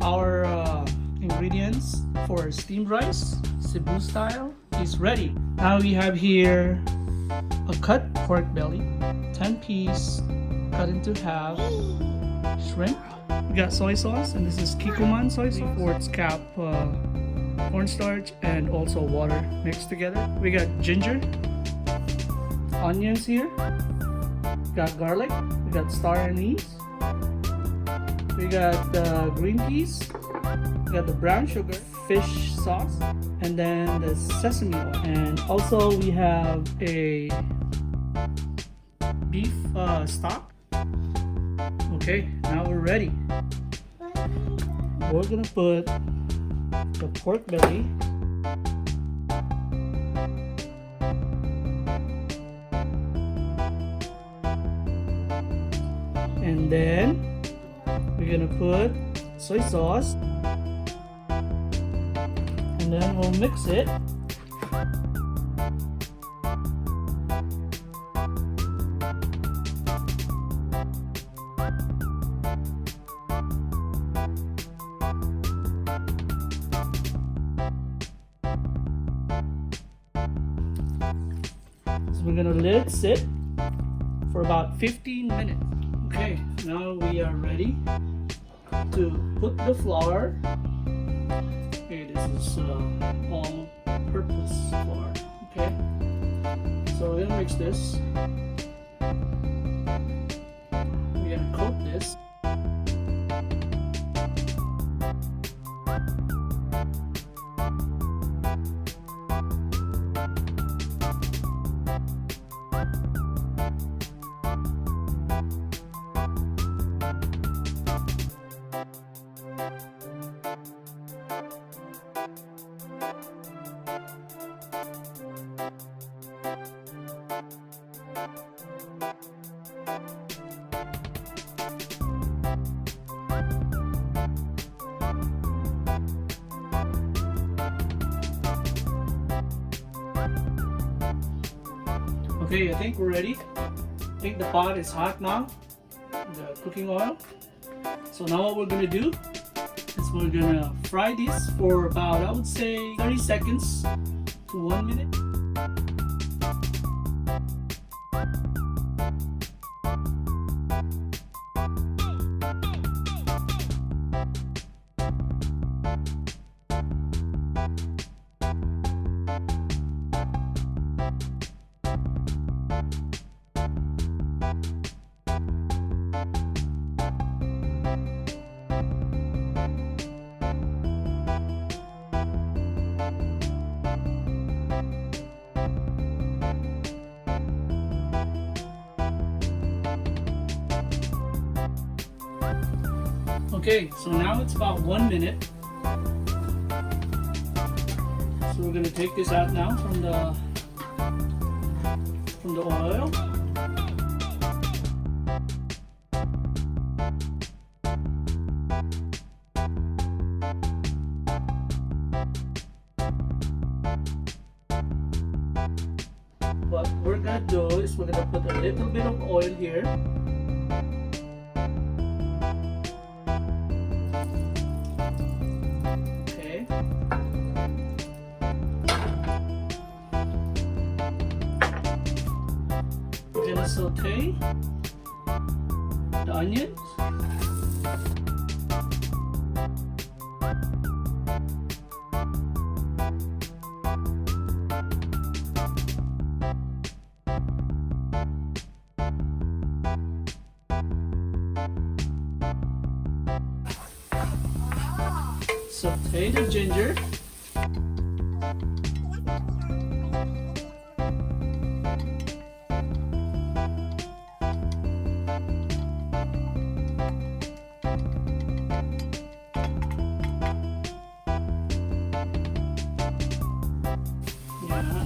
Our ingredients for steamed rice, Cebu style, is ready. Now we have here a cut pork belly, 10 piece cut into half, shrimp. We got soy sauce, and this is Kikkoman soy sauce, 3/4 cup cornstarch, and also water mixed together. We got ginger, onions here, we got garlic, we got star anise, we got the green peas, we got the brown sugar, fish sauce, and then the sesame oil. And also we have a beef stock. Okay, now we're ready. We're gonna put the pork belly, and then we're gonna put soy sauce, and then we'll mix it. So we're gonna let it sit for about 15 minutes. Okay, now we are ready to put the flour. Okay, this is all-purpose flour. Okay, so we're gonna mix this. We're gonna coat this. Okay, I think we're ready. I think the pot is hot now, the cooking oil. So now what we're gonna do is we're gonna fry this for about, I would say, 30 seconds to 1 minute. Okay, so now it's about 1 minute. So we're gonna take this out now from the oil. What we're gonna do is we're gonna put a little bit of oil here. We're gonna saute the onions. Saute the ginger.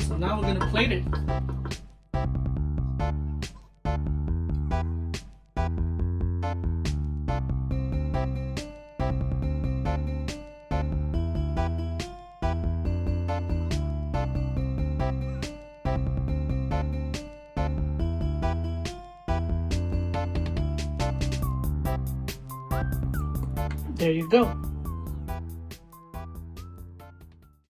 So now we're gonna plate it. There you go.